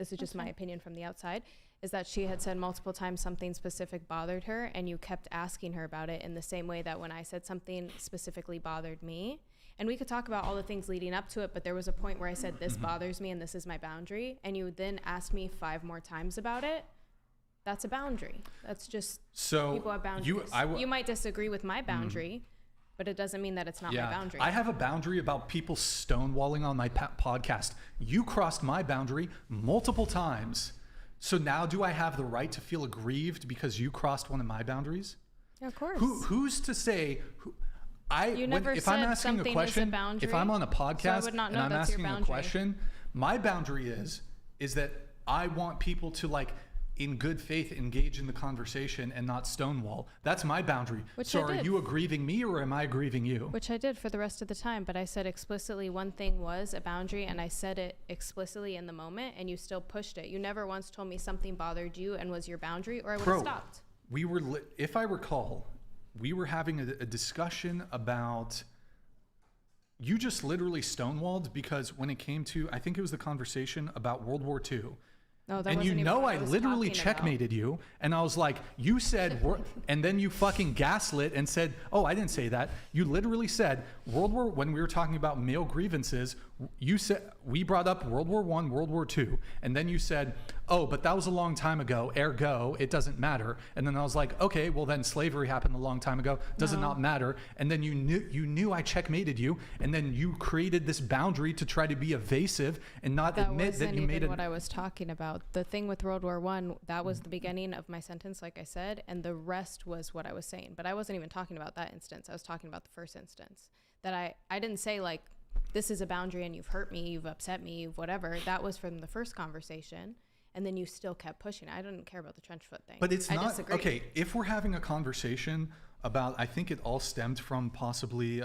this is just my opinion from the outside, is that she had said multiple times something specific bothered her, and you kept asking her about it in the same way that when I said something specifically bothered me. And we could talk about all the things leading up to it, but there was a point where I said, this bothers me and this is my boundary. And you then asked me 5 more times about it. That's a boundary. That's just, people have boundaries. You might disagree with my boundary, but it doesn't mean that it's not my boundary. I have a boundary about people stonewalling on my podcast. You crossed my boundary multiple times. So now do I have the right to feel aggrieved because you crossed one of my boundaries? Yeah, of course. Who's to say... if I'm asking a question, if I'm on a podcast and I'm asking a question, my boundary is that I want people to, like, in good faith, engage in the conversation and not stonewall. That's my boundary. So are you aggrieving me or am I aggrieving you? Which I did for the rest of the time, but I said explicitly one thing was a boundary, and I said it explicitly in the moment, and you still pushed it. You never once told me something bothered you and was your boundary, or I would have stopped. If I recall, we were having a discussion about, you just literally stonewalled because when it came to, I think it was the conversation about World War II. No, that and wasn't even what I literally checkmated you, and I was like, you said, and then you fucking gaslit and said, oh, I didn't say that. You literally said when we were talking about male grievances, you said, we brought up World War I, World War II, and then you said, oh, but that was a long time ago, ergo, it doesn't matter. And then I was like, okay, well then slavery happened a long time ago, does it not matter? And then you knew I checkmated you, and then you created this boundary to try to be evasive and not admit that you made it. What I was talking about. The thing with World War I, that was the beginning of my sentence, like I said, and the rest was what I was saying. But I wasn't even talking about that instance. I was talking about the first instance. That I didn't say, like, this is a boundary and you've hurt me, you've upset me, you've whatever. That was from the first conversation. And then you still kept pushing. I didn't care about the trench foot thing. But it's not, okay, if we're having a conversation about, I think it all stemmed from possibly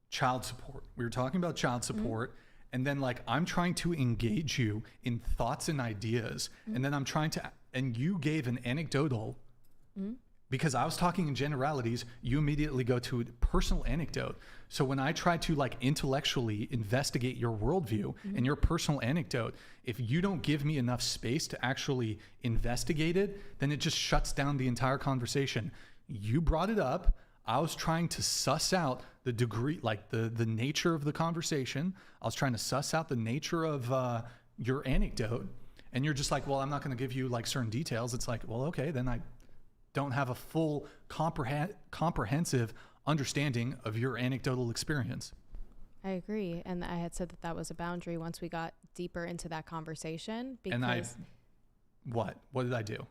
child support. We were talking about child support. And then, like, I'm trying to engage you in thoughts and ideas. And then I'm trying to, and you gave an anecdotal, because I was talking in generalities, you immediately go to a personal anecdote. So when I try to, like, intellectually investigate your worldview and your personal anecdote, if you don't give me enough space to actually investigate it, then it just shuts down the entire conversation. You brought it up. I was trying to suss out the degree, like the nature of the conversation. I was trying to suss out the nature of your anecdote. And you're just like, well, I'm not going to give you, like, certain details. It's like, well, okay, then I don't have a full comprehensive understanding of your anecdotal experience. I agree. And I had said that was a boundary once we got deeper into that conversation. Because and what did I do?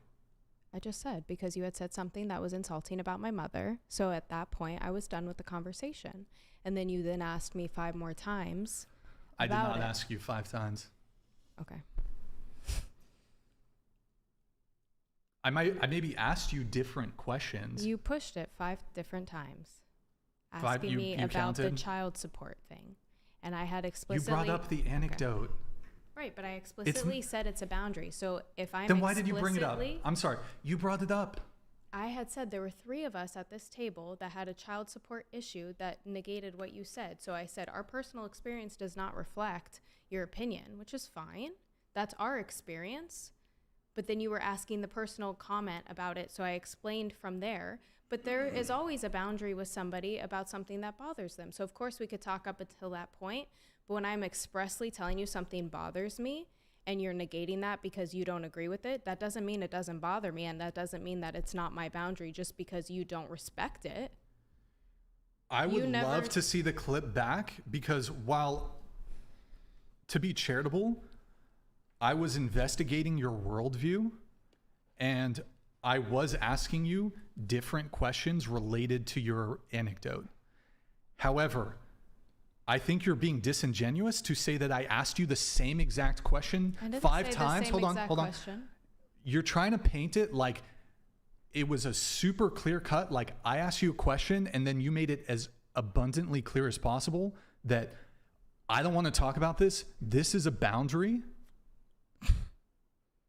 I just said, because you had said something that was insulting about my mother. So at that point, I was done with the conversation. And then you then asked me 5 more times. I did not ask you 5 times. Okay. I maybe asked you different questions. You pushed it 5 different times, asking me about the child support thing. And I had explicitly... You brought up the anecdote. Okay. Right, but I explicitly said it's a boundary. So if I'm Then why did you bring it up? I'm sorry. You brought it up. I had said there were 3 of us at this table that had a child support issue that negated what you said. So I said, our personal experience does not reflect your opinion, which is fine. That's our experience. But then you were asking the personal comment about it, so I explained from there. But there is always a boundary with somebody about something that bothers them. So of course we could talk up until that point, but when I'm expressly telling you something bothers me and you're negating that because you don't agree with it, that doesn't mean it doesn't bother me, and that doesn't mean that it's not my boundary just because you don't respect it. I would love to see the clip back, because while, to be charitable, I was investigating your worldview and I was asking you different questions related to your anecdote. However, I think you're being disingenuous to say that I asked you the same exact question 5 times. Hold on. You're trying to paint it like it was a super clear cut, like I asked you a question and then you made it as abundantly clear as possible that I don't want to talk about this. This is a boundary.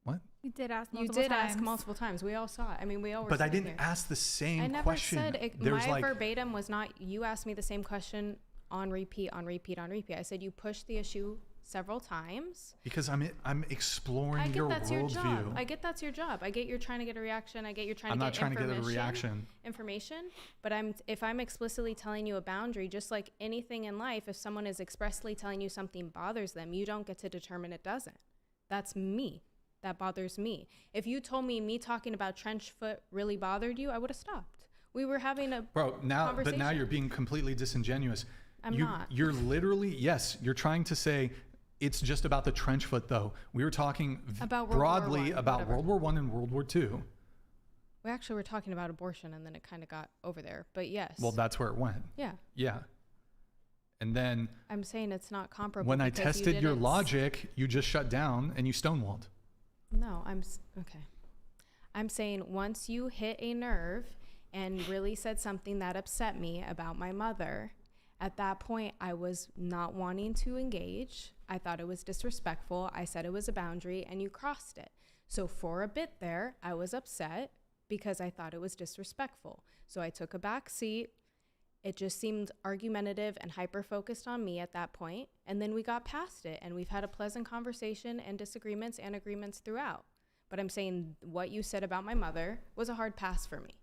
What? You did ask multiple times. We all saw it. I mean, we all were. But I didn't ask the same question. I never said my verbatim was not. You asked me the same question on repeat. I said you pushed the issue several times. Because I'm exploring your that's your job. worldview. I get that's your job. I get you're trying to get a reaction. I get you're trying I'm to not get trying to get a reaction. Information. But if I'm explicitly telling you a boundary, just like anything in life, if someone is expressly telling you something bothers them, you don't get to determine it doesn't. That's me. That bothers me. If you told me talking about trench foot really bothered you, I would have stopped. We were having a conversation. But now you're being completely disingenuous. I'm not. You're literally, yes, you're trying to say it's just about the trench foot, though. We were talking about broadly about World War I and World War II. We actually were talking about abortion, and then it kind of got over there. But yes. Well, that's where it went. Yeah. Yeah. And then I'm saying it's not comparable. When I tested your logic, you just shut down and you stonewalled. No, okay. I'm saying once you hit a nerve and really said something that upset me about my mother, at that point, I was not wanting to engage. I thought it was disrespectful. I said it was a boundary, and you crossed it. So for a bit there, I was upset because I thought it was disrespectful. So I took a back seat. It just seemed argumentative and hyper-focused on me at that point. And then we got past it, and we've had a pleasant conversation and disagreements and agreements throughout. But I'm saying what you said about my mother was a hard pass for me.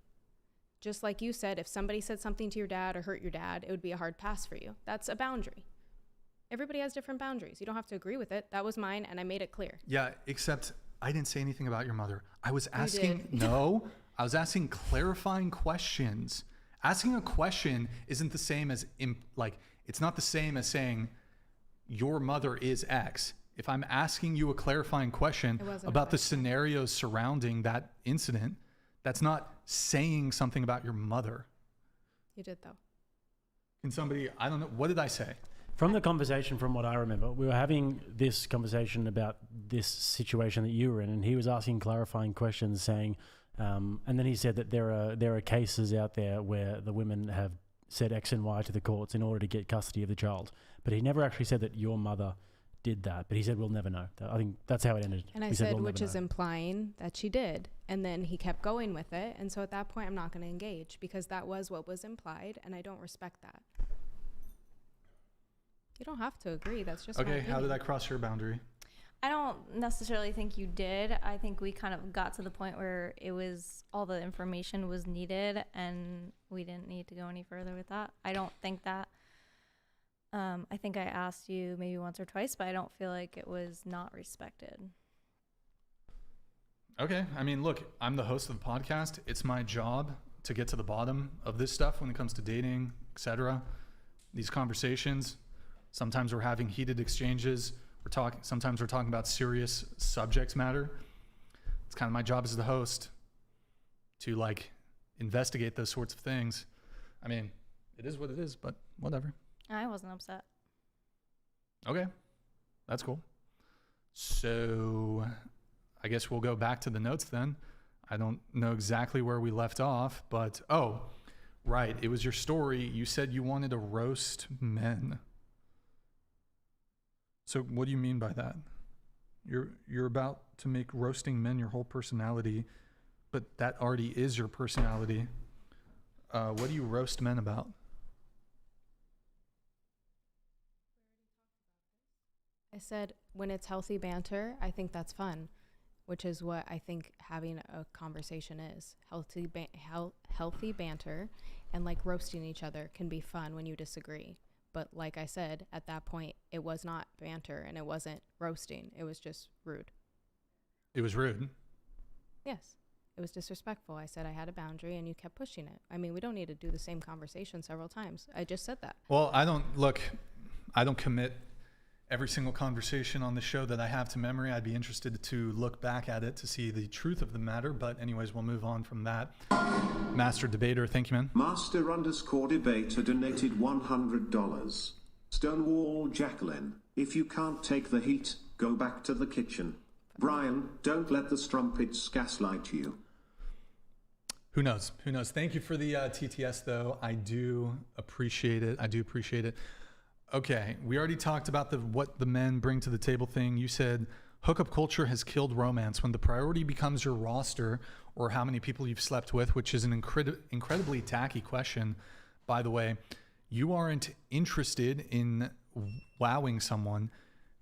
Just like you said, if somebody said something to your dad or hurt your dad, it would be a hard pass for you. That's a boundary. Everybody has different boundaries. You don't have to agree with it. That was mine, and I made it clear. Yeah, except I didn't say anything about your mother. I was asking, I was asking clarifying questions. Asking a question isn't the same as, it's not the same as saying your mother is X. If I'm asking you a clarifying question about the scenarios surrounding that incident, that's not saying something about your mother. You did, though. Can somebody, I don't know, what did I say? From the conversation, from what I remember, we were having this conversation about this situation that you were in, and he was asking clarifying questions, saying, and then he said that there are cases out there where the women have said X and Y to the courts in order to get custody of the child. But he never actually said that your mother did that. But he said, we'll never know. I think that's how it ended. And I said, which is implying that she did. And then he kept going with it. And so at that point, I'm not going to engage because that was what was implied. And I don't respect that. You don't have to agree. That's just okay. How did I cross your boundary? I don't necessarily think you did. I think we kind of got to the point where it was all the information was needed and we didn't need to go any further with that. I don't think that. I think I asked you maybe once or twice, but I don't feel like it was not respected. Okay. I mean, look, I'm the host of the podcast. It's my job to get to the bottom of this stuff when it comes to dating, etc. These conversations. Sometimes we're having heated exchanges. Sometimes we're talking about serious subjects matter. It's kind of my job as the host to investigate those sorts of things. I mean, it is what it is, but whatever. I wasn't upset. Okay. That's cool. So I guess we'll go back to the notes then. I don't know exactly where we left off, but right. It was your story. You said you wanted to roast men. So what do you mean by that? You're about to make roasting men your whole personality, but that already is your personality. What do you roast men about? I said when it's healthy banter, I think that's fun, which is what I think having a conversation is. Healthy banter and roasting each other can be fun when you disagree. But like I said, at that point, it was not banter and it wasn't roasting. It was just rude. It was rude? Yes. It was disrespectful. I said I had a boundary and you kept pushing it. I mean, we don't need to do the same conversation several times. I just said that. Well, I don't commit every single conversation on the show that I have to memory. I'd be interested to look back at it to see the truth of the matter. But anyways, we'll move on from that. Master Debater, thank you, man. Master_Debater donated $100. Stonewall Jacqueline, if you can't take the heat, go back to the kitchen. Brian, don't let the strumpets gaslight you. Who knows? Thank you for the TTS, though. I do appreciate it. Okay, we already talked about what the men bring to the table thing. You said hookup culture has killed romance. When the priority becomes your roster or how many people you've slept with, which is an incredibly tacky question, by the way. You aren't interested in wowing someone.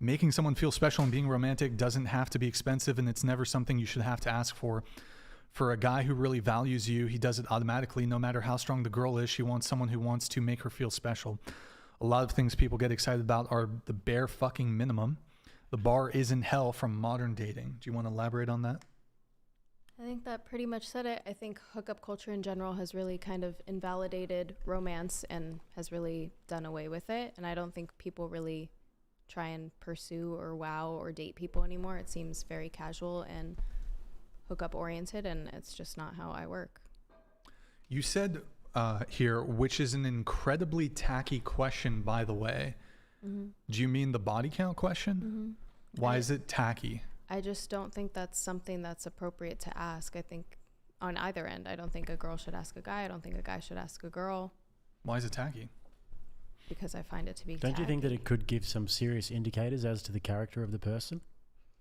Making someone feel special and being romantic doesn't have to be expensive, and it's never something you should have to ask for. For a guy who really values you, he does it automatically. No matter how strong the girl is, she wants someone who wants to make her feel special. A lot of things people get excited about are the bare fucking minimum. The bar is in hell from modern dating. Do you want to elaborate on that? I think that pretty much said it. I think hookup culture in general has really kind of invalidated romance and has really done away with it. And I don't think people really try and pursue or wow or date people anymore. It seems very casual and hookup oriented, and it's just not how I work. You said here, which is an incredibly tacky question, by the way. Mm-hmm. Do you mean the body count question? Mm-hmm. Why is it tacky? I just don't think that's something that's appropriate to ask. I think on either end, I don't think a girl should ask a guy. I don't think a guy should ask a girl. Why is it tacky? Because I find it to be Don't tacky. you think that it could give some serious indicators as to the character of the person?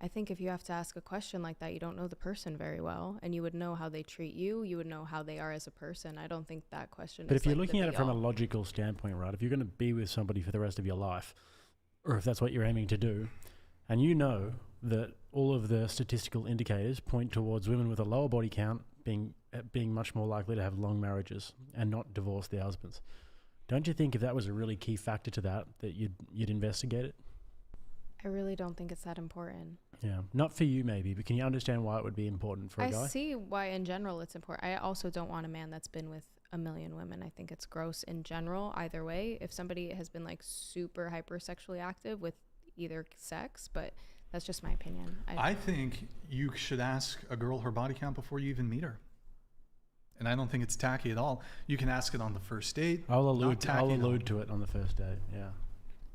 I think if you have to ask a question like that, you don't know the person very well, and you would know how they treat you. You would know how they are as a person. I don't think that question But is if you're like looking the at it from a be-all. logical standpoint, right? If you're going to be with somebody for the rest of your life, or if that's what you're aiming to do, and you know that all of the statistical indicators point towards women with a lower body count being much more likely to have long marriages and not divorce their husbands, don't you think if that was a really key factor to that you'd investigate it? I really don't think it's that important. Yeah, not for you maybe, but can you understand why it would be important for a guy? I see why in general it's important. I also don't want a man that's been with a million women. I think it's gross in general either way. If somebody has been like super hypersexually active with either sex, but that's just my opinion. I think you should ask a girl her body count before you even meet her. And I don't think it's tacky at all. You can ask it on the first date. I'll allude to it on the first date, yeah.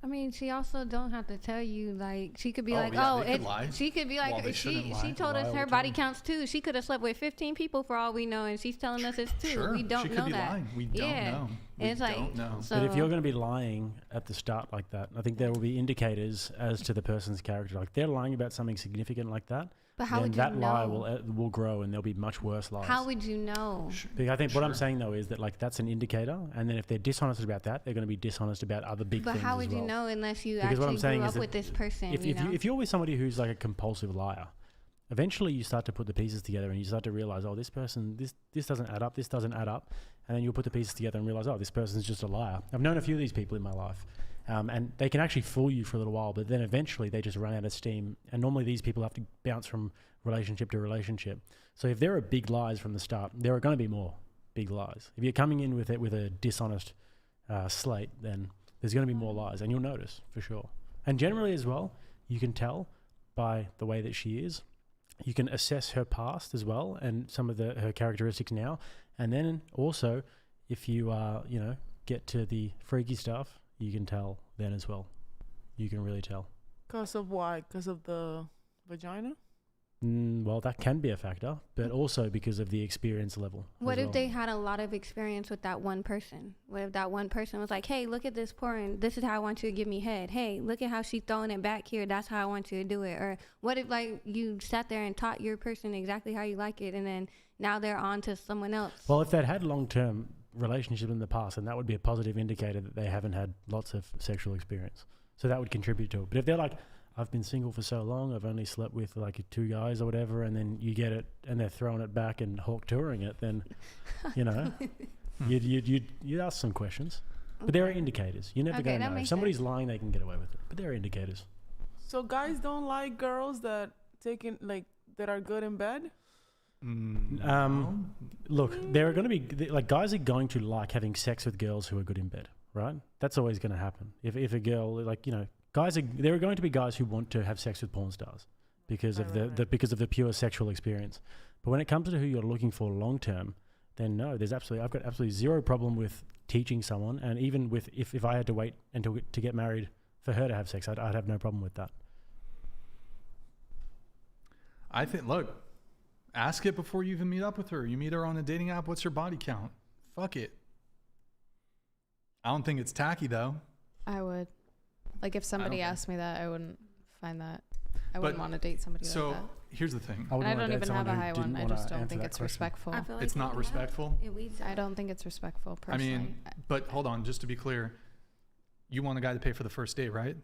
I mean, she also don't have to tell you, like, she could be like, yeah, oh, they could lie. she could be Well, like, they shouldn't lie. she told Lie us all her the body time. counts too. She could have slept with 15 people for all we know, and she's telling us it's two. Sure, We don't she could know be that. lying. We don't know. And it's like, don't know. so But if you're going to be lying at the start like that, I think there will be indicators as to the person's character. Like they're lying about something significant like that, but how then would you that lie know? will grow and there'll be much worse lies. How would you know? Because I think what I'm Sure. saying though is that like that's an indicator, and then if they're dishonest about that, they're going to be dishonest about other big But things how as would you well. know unless you Because what I'm actually saying grew is up that with this person? If you're with somebody who's like a compulsive liar, eventually you start to put the pieces together and you start to realize, oh, this person, this doesn't add up, this doesn't add up. And then you'll put the pieces together and realize, oh, this person's just a liar. I've known a few of these people in my life. And they can actually fool you for a little while, but then eventually they just run out of steam. And normally these people have to bounce from relationship to relationship. So if there are big lies from the start, there are going to be more big lies. If you're coming in with it with a dishonest slate, then there's going to be more lies, and you'll notice for sure. And generally as well, you can tell by the way that she is. You can assess her past as well and some of her characteristics now. And then also, if you get to the freaky stuff, you can tell then as well. You can really tell. Because of why? Because of the vagina? Well, that can be a factor, but also because of the experience level. What as if well. they had a lot of experience with that one person? What if that one person was like, hey, look at this porn. This is how I want you to give me head. Hey, look at how she's throwing it back here. That's how I want you to do it. Or what if, like, you sat there and taught your person exactly how you like it, and then now they're on to someone else? Well, if they'd had long-term relationship in the past, then that would be a positive indicator that they haven't had lots of sexual experience. So that would contribute to it. But if they're like, I've been single for so long, I've only slept with like 2 guys or whatever, and then you get it and they're throwing it back and hawk touring it, then, you'd ask some questions. But there are indicators. You never Okay, gonna that know. If makes somebody's sense. lying, they can get away with it. But there are indicators. So guys don't like girls that that are good in bed? Look, there are going to be like guys are going to like having sex with girls who are good in bed, right? That's always going to happen. If a girl there are going to be guys who want to have sex with porn stars because of because of the pure sexual experience. But when it comes to who you're looking for long term, then no, I've got absolutely zero problem with teaching someone, and even with if I had to wait until to get married for her to have sex, I'd have no problem with that. I think, look, ask it before you even meet up with her. You meet her on a dating app, what's her body count? Fuck it. I don't think it's tacky, though. I would. Like, if somebody think- asked me that, I wouldn't find that. I wouldn't want to date somebody like So that. here's the thing. And I don't even have a high one. I just don't think it's respectful. I feel like It's not we respectful? It weeds I out. don't think it's respectful, I personally. mean, but hold on, just to be clear, you want a guy to pay for the first date, right?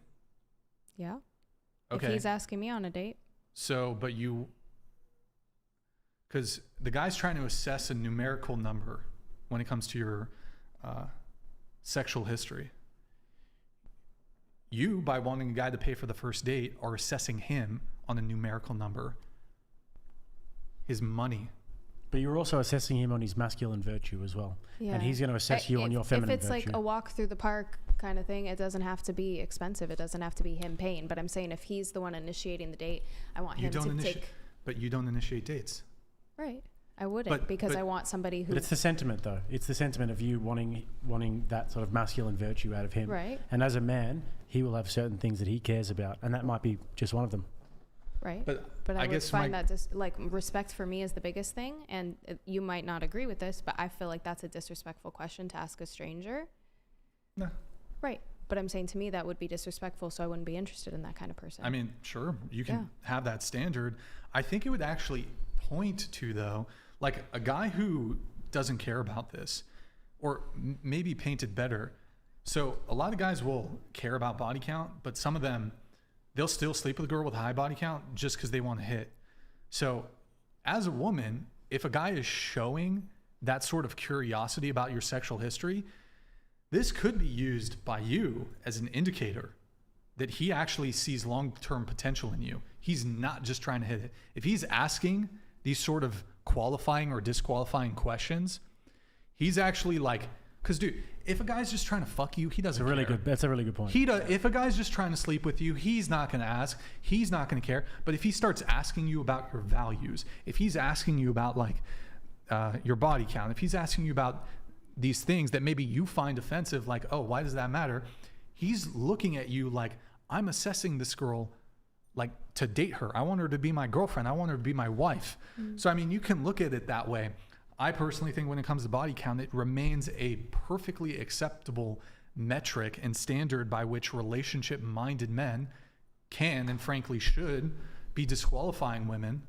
Yeah. Okay. If he's asking me on a date. So, but because the guy's trying to assess a numerical number when it comes to your sexual history. You, by wanting a guy to pay for the first date, are assessing him on a numerical number. His money. But you're also assessing him on his masculine virtue as well. Yeah. And he's going to assess you on your feminine If it's virtue. like a walk through the park kind of thing, it doesn't have to be expensive. It doesn't have to be him paying. But I'm saying if he's the one initiating the date, I want him to take. But you don't initiate dates. Right. I wouldn't because I want somebody who. But it's the sentiment, though. It's the sentiment of you wanting that sort of masculine virtue out of him. Right. And as a man, he will have certain things that he cares about, and that might be just one of them. Right. But I would find that like respect for me is the biggest thing. And you might not agree with this, but I feel like that's a disrespectful question to ask a stranger. No. Right. But I'm saying to me that would be disrespectful. So I wouldn't be interested in that kind of person. I mean, sure, you can have that standard. I think it would actually point to, though, like a guy who doesn't care about this, or maybe painted better. So a lot of guys will care about body count, but some of them, they'll still sleep with a girl with a high body count just because they want to hit. So as a woman, if a guy is showing that sort of curiosity about your sexual history, this could be used by you as an indicator that he actually sees long-term potential in you. He's not just trying to hit it. If he's asking these sort of qualifying or disqualifying questions, he's actually like, because dude, if a guy's just trying to fuck you, he doesn't care. That's a really good point. If a guy's just trying to sleep with you, he's not going to ask. He's not going to care. But if he starts asking you about your values, if he's asking you about like your body count, if he's asking you about these things that maybe you find offensive, like, oh, why does that matter? He's looking at you like, I'm assessing this girl like to date her. I want her to be my girlfriend. I want her to be my wife. So, I mean, you can look at it that way. I personally think when it comes to body count, it remains a perfectly acceptable metric and standard by which relationship-minded men can and frankly should be disqualifying women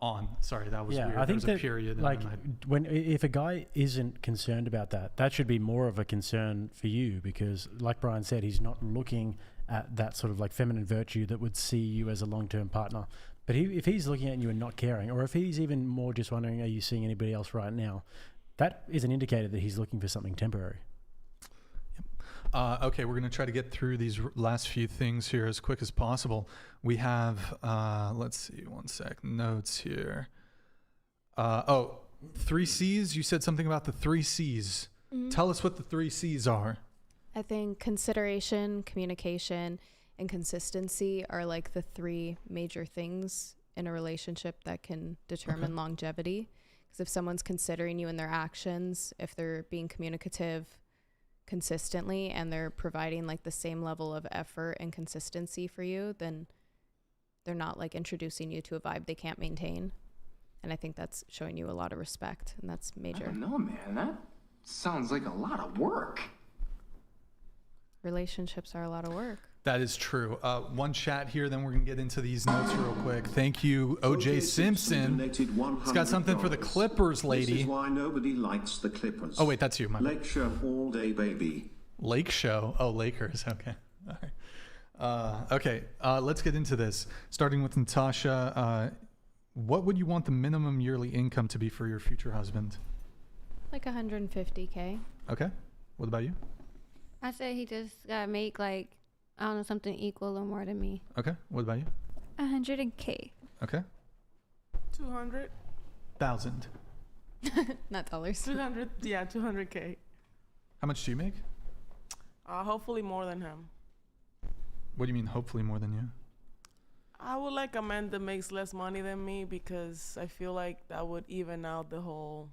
on. Sorry, that was weird. I think There's a period. Like if a guy isn't concerned about that should be more of a concern for you, because like Brian said, he's not looking at that sort of like feminine virtue that would see you as a long-term partner. But if he's looking at you and not caring, or if he's even more just wondering, are you seeing anybody else right now? That is an indicator that he's looking for something temporary. Okay, we're going to try to get through these last few things here as quick as possible. We have, let's see, one sec, notes here. 3 C's. You said something about the 3 C's. Mm-hmm. Tell us what the 3 C's are. I think consideration, communication, and consistency are like the 3 major things in a relationship that can determine longevity. Because if someone's considering you in their actions, if they're being communicative consistently and they're providing like the same level of effort and consistency for you, then they're not like introducing you to a vibe they can't maintain. And I think that's showing you a lot of respect, and that's major. I don't know, man. That sounds like a lot of work. Relationships are a lot of work. That is true. One chat here, then we're going to get into these notes real quick. Thank you, O.J. Simpson. He's got something for the Clippers, lady. This is why nobody likes the Clippers. Oh, wait, that's you. My Lake Show all day, baby. Lake Show? Oh, Lakers. Okay. All right. Okay, let's get into this. Starting with Natasha. What would you want the minimum yearly income to be for your future husband? Like $150K. Okay. What about you? I said he just gotta make like, I don't know, something equal or more than me. Okay. What about you? 100K. Okay. 200. 1,000. Not dollars. 200. Yeah, 200K. How much do you make? Hopefully more than him. What do you mean, hopefully more than you? I would like a man that makes less money than me, because I feel like that would even out the whole,